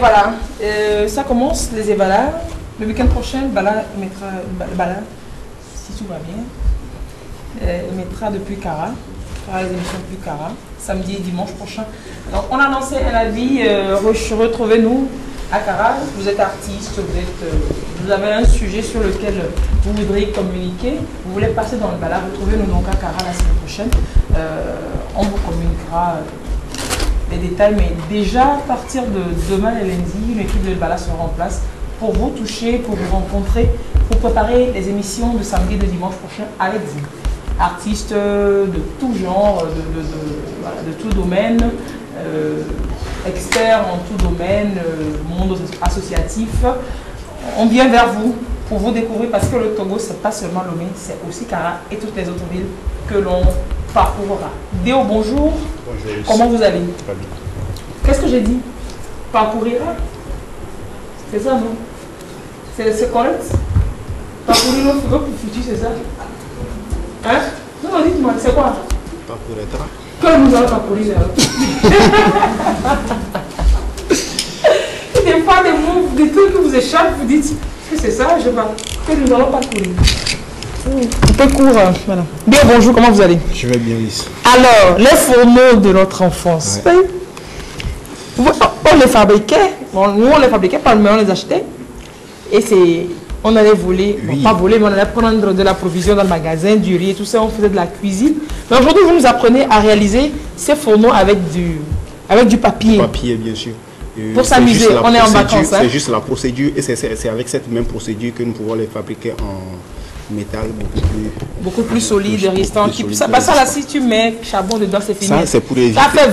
voilà, ça commence les évalas. Le week-end prochain, Bala mettra, Bala, si tout va bien, il mettra depuis Cara, fera les émissions depuis Cara, samedi et dimanche prochain. Donc on a lancé un avis, retrouvez-nous à Cara, vous êtes artiste, vous avez un sujet sur lequel vous voudriez communiquer, vous voulez passer dans le Bala, retrouvez-nous donc à Cara la semaine prochaine. On vous communiquera les détails, mais déjà à partir de demain et lundi, l'équipe de Bala sera en place pour vous toucher, pour vous rencontrer, pour préparer les émissions de samedi et de dimanche prochain avec vous. Artistes de tout genre, de tout domaine, experts en tout domaine, monde associatif. On vient vers vous pour vous découvrir parce que le Togo, c'est pas seulement Lomé, c'est aussi Cara et toutes les autres villes que l'on parcourra. Déo, bonjour. Bonjour. Comment vous allez? Très bien. Qu'est-ce que j'ai dit? Parcourira? C'est ça, non? C'est correct? Parcourir notre futur, c'est ça? Hein? Non, dites-moi, c'est quoi? Parcourira. Que nous allons parcourir. Des fois, des mots, des trucs qui vous échappent, vous dites que c'est ça, je sais pas. Que nous allons parcourir. Un peu court, voilà. Bien, bonjour, comment vous allez? Je vais bien ici. Alors, les fourneaux de notre enfance. Ouais. On les fabriquait, bon, nous on les fabriquait pas, mais on les achetait. Et c'est, on allait voler, oui. Bon, pas voler, mais on allait prendre de la provision dans le magasin, du riz, tout ça, on faisait de la cuisine. Mais aujourd'hui, vous nous apprenez à réaliser ces fourneaux avec du papier. Du papier, bien sûr. Pour s'amuser, on est en vacances. C'est juste la procédure, et c'est avec cette même procédure que nous pouvons les fabriquer en métal beaucoup plus solide, résistant. Ça, là, si tu mets charbon dedans, c'est fini. Ça, c'est pour éviter. Ça fait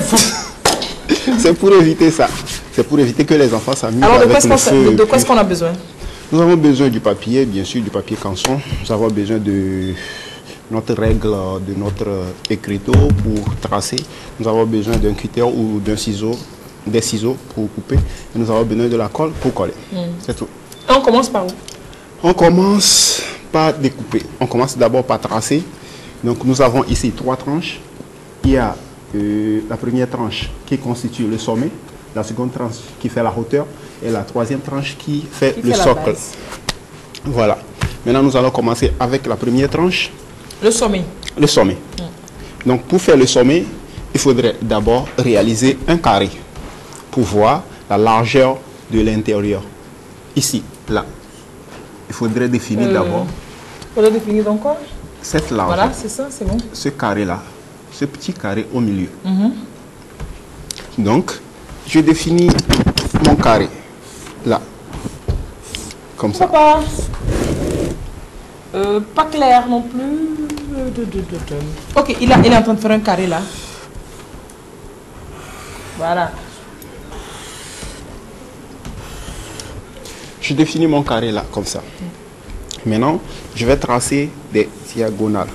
c'est pour éviter ça. C'est pour éviter que les enfants s'amusent. Alors, de quoi est-ce qu'on a besoin? Nous avons besoin du papier, bien sûr, du papier canson. Nous avons besoin de notre règle, de notre écriteau pour tracer. Nous avons besoin d'un cutter ou d'un ciseau, des ciseaux pour couper. Et nous avons besoin de la colle pour coller. C'est tout. Et on commence par où? On commence par découper. On commence d'abord par tracer. Donc, nous avons ici 3 tranches. Il y a la première tranche qui constitue le sommet, la seconde tranche qui fait la hauteur et la troisième tranche qui fait le socle. Voilà. Maintenant, nous allons commencer avec la première tranche. Le sommet. Le sommet. Donc, pour faire le sommet, il faudrait d'abord réaliser un carré pour voir la largeur de l'intérieur. Ici, là. Il faudrait définir d'abord. Il faudrait définir donc quoi? Cette largeur. Voilà, c'est ça, c'est bon. Ce carré-là. Ce petit carré au milieu. Donc, je définis mon carré, là, comme ça. Pas clair non plus. Ok, il est en train de faire un carré là. Voilà. Je définis mon carré là, comme ça. Maintenant, je vais tracer des diagonales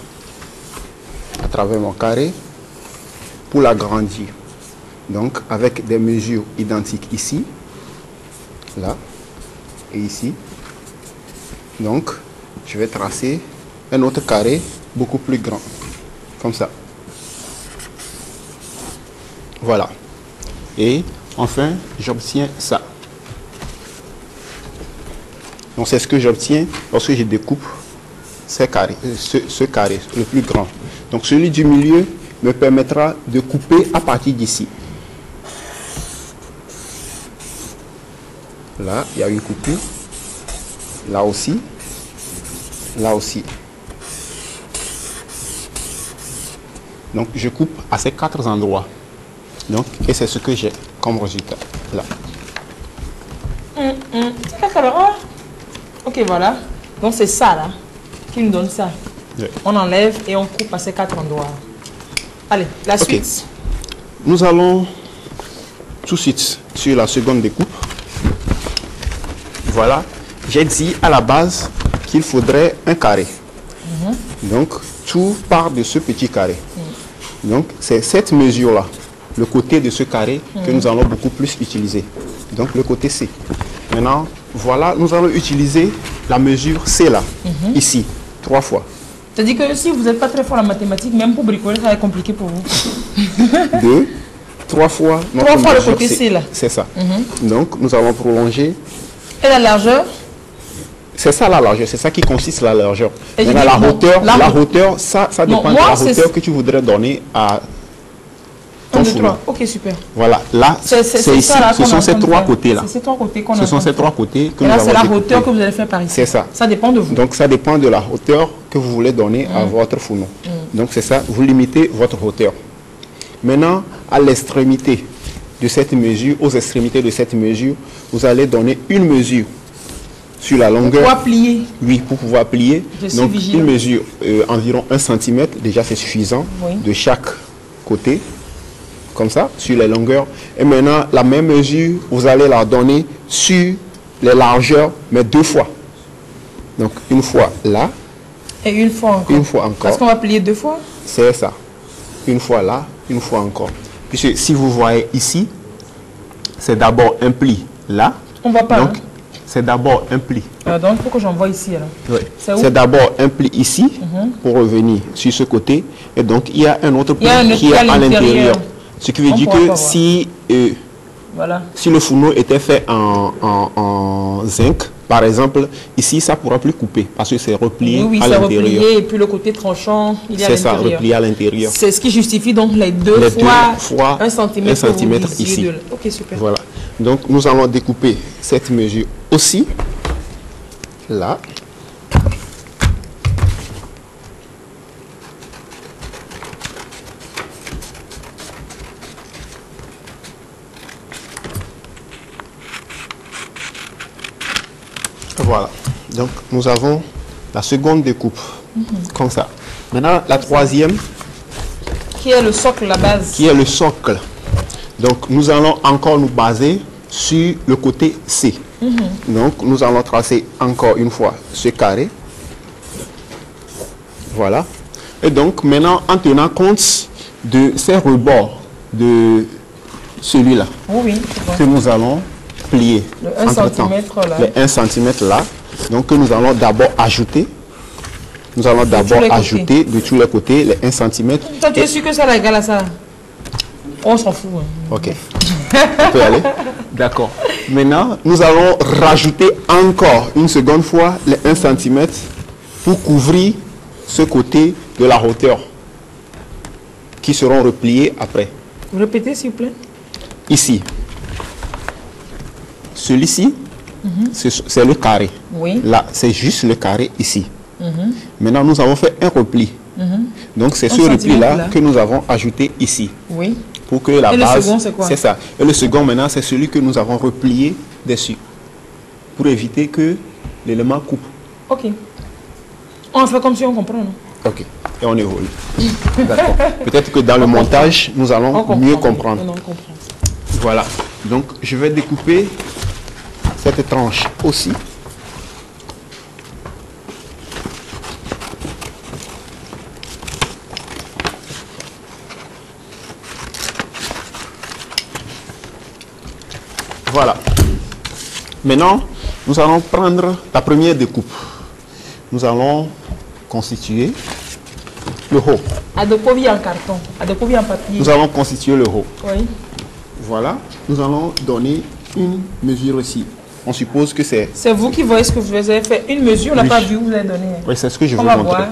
à travers mon carré pour l'agrandir. Donc, avec des mesures identiques ici, là et ici. Donc, je vais tracer un autre carré beaucoup plus grand, comme ça. Voilà. Et enfin, j'obtiens ça. Donc, c'est ce que j'obtiens lorsque je découpe ce carré, le plus grand. Donc, celui du milieu me permettra de couper à partir d'ici. Là, il y a une coupure. Là aussi. Là aussi. Donc, je coupe à ces 4 endroits. Donc, et c'est ce que j'ai comme résultat. Là. Ok, voilà. Donc, c'est ça, là, qui nous donne ça. Oui. On enlève et on coupe à ces 4 endroits. Allez, la suite. Nous allons tout de suite sur la seconde découpe. Voilà. J'ai dit à la base qu'il faudrait un carré. Donc, tout part de ce petit carré. Donc, c'est cette mesure-là, le côté de ce carré, que nous allons beaucoup plus utiliser. Donc, le côté C. Maintenant, voilà, nous allons utiliser la mesure C là, ici, 3 fois. C'est-à-dire que si vous n'êtes pas très fort en mathématiques, même pour bricoler, ça va être compliqué pour vous. 2, 3 fois notre 3 fois le mesure, côté-ci, là. C'est ça. Donc, nous allons prolonger. Et la largeur? C'est ça la largeur, c'est ça qui consiste la largeur. Et je Maintenant, dis, la hauteur, ça Non, dépend de moi, la c'est- hauteur que tu voudrais donner à 1, ton 2, foulard. 3. Ok, super. Voilà, là, C'est c'est ici, ça, là, ce qu'on est sont en ces train de 3 faire. côtés-là. C'est ces 3 côtés qu'on est Ce en sont train ces de 3 faire. côtés que Et nous là, c'est avons la découpés. hauteur que vous allez faire par ici. C'est ça. Ça dépend de vous. Donc, ça dépend de la hauteur que vous voulez donner à votre fourneau. Donc, c'est ça, vous limitez votre hauteur. Maintenant, à l'extrémité de cette mesure, aux extrémités de cette mesure, vous allez donner une mesure sur la longueur. Pour plier. Oui, pour pouvoir plier. Je suis Donc, vigilant. une mesure environ 1 cm, déjà c'est suffisant Oui. de chaque côté, comme ça, sur les longueurs. Et maintenant, la même mesure, vous allez la donner sur les largeurs, mais 2 fois. Donc, une fois là, Et une fois encore. une fois encore. Parce qu'on va plier 2 fois. C'est ça. Une fois là, une fois encore. Puisque si vous voyez ici, c'est d'abord un pli là. On va pas. Donc, hein. c'est d'abord un pli. Donc, il faut que j'envoie ici. Alors. Oui. C'est où? C'est d'abord un pli ici pour revenir sur ce côté. Et donc, il y a un autre pli Il y a un autre qui est pli à à l'intérieur. l'intérieur. Ce qui veut On dire pourra que pas voir. si Voilà. le fourneau était fait en zinc, par exemple, ici, ça ne pourra plus couper parce que c'est replié Oui, à c'est l'intérieur. replié. Et puis le côté tranchant, il est à C'est ça, l'intérieur. replié à l'intérieur. C'est ce qui justifie donc les deux Les fois 1 cm. un centimètre ici. Ok, super. Voilà. Donc, nous allons découper cette mesure aussi. Là. Voilà. Donc, nous avons la seconde découpe. Comme ça. Maintenant, la troisième, Qui est le socle, la base? qui est le socle. Donc, nous allons encore nous baser sur le côté C. Donc, nous allons tracer encore une fois ce carré. Voilà. Et donc, maintenant, en tenant compte de ces rebords de celui-là, Oui, oui. je vois. que nous allons plier. Le 1 entre-temps. centimètre là. Le 1 cm là. Donc, que nous allons d'abord ajouter. Nous allons d'abord tous les côtés. ajouter de tous les côtés les 1 cm. Toi, tu es sûr que ça là, égale à ça? On s'en fout. hein. Ok. On peut y aller. D'accord. Maintenant, nous allons rajouter encore une seconde fois les 1 cm pour couvrir ce côté de la hauteur qui seront repliés après. Vous répétez, s'il vous plaît? Ici, celui-ci, c'est le carré. Oui. Là, c'est juste le carré ici. Maintenant, nous avons fait un repli. Donc, c'est Un ce repli-là centimètre, là. que nous avons ajouté ici. Oui. Pour que la Et le base, second, c'est quoi? ça. Et le second, maintenant, c'est celui que nous avons replié dessus. Pour éviter que l'élément coupe. Ok. On fait comme si on comprend, non? Ok. Et on évolue. D'accord. Peut-être que dans le montage, nous On allons comprend. mieux comprendre. Non, on comprend. Voilà. Donc, je vais découper cette tranche aussi. Voilà. Maintenant, nous allons prendre la première découpe. Nous allons constituer le haut. Adopovi en carton. Adopovi en papier. Nous allons constituer le haut. Oui. Voilà. Nous allons donner une mesure ici. On suppose que c'est... C'est vous qui voyez ce que vous avez fait. Une mesure, on n'a Oui. pas vu, vous avez donné. Oui, c'est ce que je On veux va montrer. voir.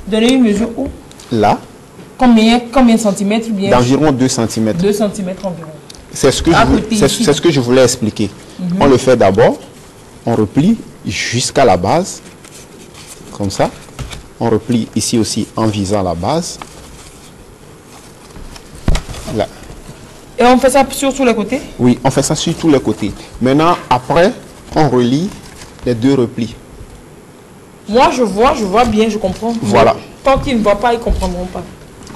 Donnez une mesure où? Là, Combien de centimètres? Bien d'environ 2 cm. 2 centimètres environ. C'est ce que À je côté ici. c'est ce que je voulais expliquer. On le fait d'abord, on replie jusqu'à la base, comme ça. On replie ici aussi en visant la base. Là. Et on fait ça sur tous les côtés? Oui, on fait ça sur tous les côtés. Maintenant, après, on relie les deux replis. Moi, je vois bien, je comprends. Voilà. Mais tant qu'ils ne voient pas, ils ne comprendront pas.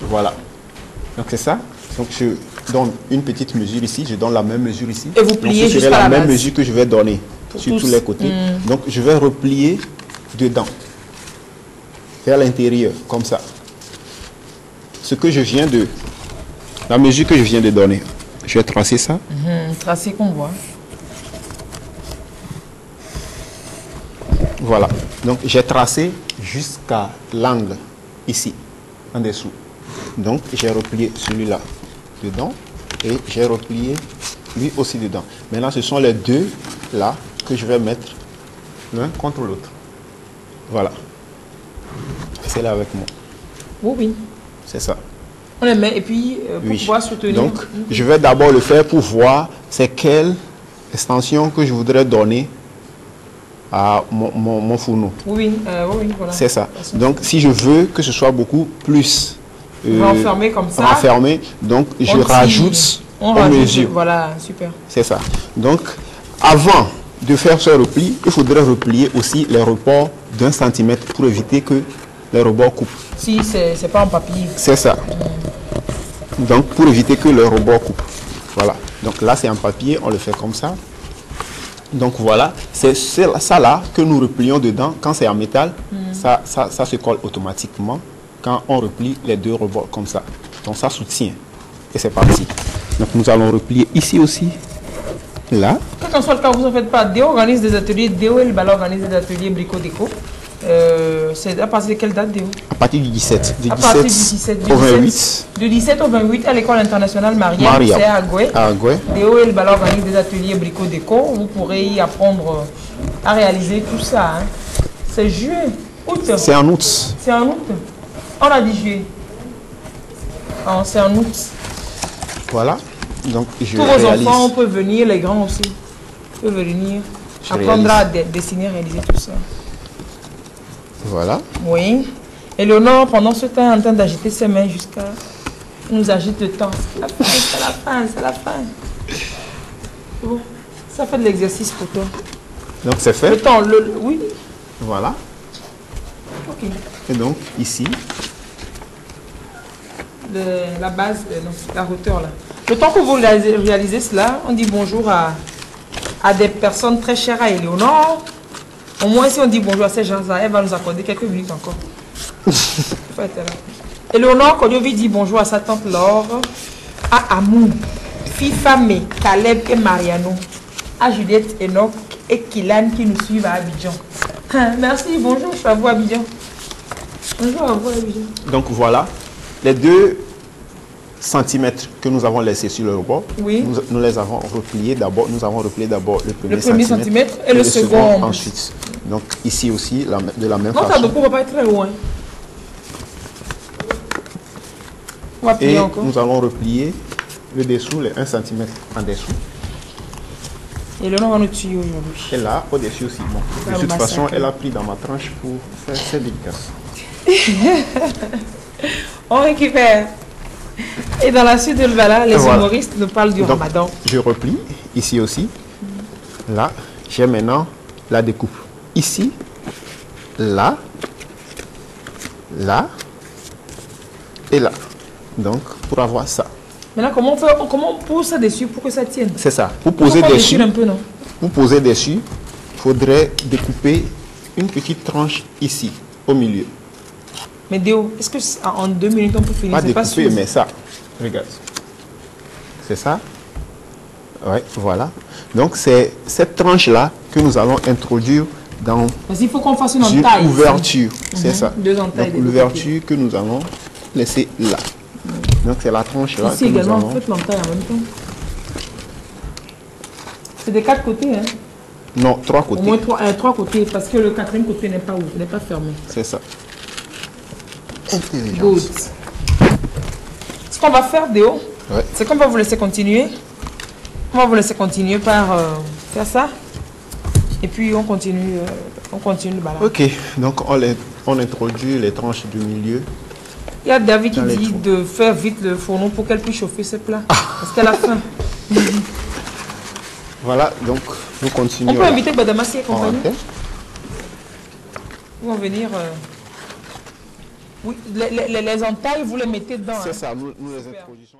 Voilà. Donc c'est ça. Donc je donne une petite mesure ici, je donne la même mesure ici. Et vous Donc, pliez ce serait jusqu'à la la même base. mesure que je vais donner Pour sur tous. tous les côtés. Donc je vais replier dedans, vers l'intérieur, comme ça. Ce que je viens de... La mesure que je viens de donner. Je vais tracer ça. Tracé qu'on voit. Voilà. Donc j'ai tracé jusqu'à l'angle ici, en dessous. Donc j'ai replié celui-là dedans. Et j'ai replié lui aussi dedans. Maintenant, ce sont les deux là que je vais mettre l'un contre l'autre. Voilà. C'est là avec moi. Oui, oui. C'est ça. On les met et puis pour Oui. pouvoir soutenir. Donc, je vais d'abord le faire pour voir c'est quelle extension que je voudrais donner à mon fourneau. Oui, oui, voilà. C'est ça. Donc, si je veux que ce soit beaucoup plus renfermé comme ça. Renfermé, donc je rajoute on en rajoute, mesure. Voilà, super. C'est ça. Donc, avant de faire ce repli, il faudrait replier aussi les rebords d'1 centimètre pour éviter que les rebords coupent. Si c'est pas en papier. C'est ça. Donc, pour éviter que les rebords coupent. Voilà. Donc là, c'est en papier, on le fait comme ça. Donc voilà, c'est ça là que nous replions dedans. Quand c'est en métal, ça se colle automatiquement quand on replie les deux rebords comme ça. Donc ça soutient. Et c'est parti. Donc nous allons replier ici aussi. Là. Quel qu'en soit le cas, vous en faites pas. Déo organise des ateliers. Déo et le Bala organise des ateliers brico-déco. C'est à partir de quelle date, Déo? À partir du 17. À partir du 17 au 28. Du 17 au 28 à l'école internationale Maria. C'est à Agoué. Déo et le Bala organise des ateliers brico-déco. Vous pourrez y apprendre à réaliser tout ça. Hein. C'est juillet, août. C'est en août. C'est en août. On a dit juillet. Oh, c'est en août. Voilà. Donc, je tous vos enfants peuvent venir, les grands aussi peuvent venir apprendre à dessiner, réaliser tout ça. Voilà. Oui. Et Léonore, pendant ce temps, est en train d'agiter ses mains jusqu'à... Il nous agite le temps. C'est la fin, c'est la fin, c'est la fin. Bon, ça fait de l'exercice pour toi. Donc, c'est fait. Le temps, oui. Voilà. Ok. Et donc, ici. La base, non, la hauteur là. Le temps que vous réalisez cela, on dit bonjour à des personnes très chères à Éléonore. Au moins, si on dit bonjour à ces gens-là, elle va nous accorder quelques minutes encore. Éléonore Kodiovi dit bonjour à sa tante Laure, à Amou, Fifa Me, Caleb et Mariano, à Juliette, Enoch et Kilan qui nous suivent à Abidjan. Merci, bonjour, je suis à vous Abidjan. Bonjour à vous Abidjan. Donc voilà, les 2 centimètres que nous avons laissés sur le rebord, oui. nous les avons repliés d'abord. Nous avons replié d'abord le premier centimètre et le second ensuite. Donc ici aussi, de la même façon. Non, ça ne va pas être très loin. On va plier encore. Nous allons replier le dessous, les 1 cm en dessous. Et là, on va nous tuer aujourd'hui. Et là, au-dessus aussi. Bon. De toute façon, elle a pris dans ma tranche pour faire ses dédicaces. On récupère. Et dans la suite de Bala, les humoristes nous parlent du Ramadan. Je replie ici aussi. Là, j'ai maintenant la découpe. Ici, là, là et là. Donc, pour avoir ça. Maintenant, comment on pose ça dessus pour que ça tienne? C'est ça. Pour poser dessus, un peu, non? pour poser dessus, il faudrait découper une petite tranche ici, au milieu. Mais Déo, est-ce que en 2 minutes on peut finir? Pas découper, mais ça. Regarde. C'est ça. Ouais, voilà. Donc, c'est cette tranche-là que nous allons introduire dans il faut qu'on fasse une entaille. Ouverture. C'est ça. 2 entailles. Donc, l'ouverture que nous allons laisser là. Donc, c'est la tranche là. Ici également, on fait l'entaille en même temps. C'est des 4 côtés, hein? Non, 3 côtés. Au moins 3 côtés, parce que le 4e côté n'est pas ouvert, n'est pas fermé. C'est ça. Good. Ce qu'on va faire, Déo, c'est qu'on va vous laisser continuer. On va vous laisser continuer par faire ça. Et puis on continue le balade. Ok, donc on introduit les tranches du milieu. Il y a David qui dit de faire vite le fourneau pour qu'elle puisse chauffer ses plats. Parce qu'elle a faim. Voilà, donc nous continuons. On peut inviter Badamassi et compagnie. Ils vont venir. Oui, les entailles, vous les mettez dedans. C'est ça, nous les introduisons.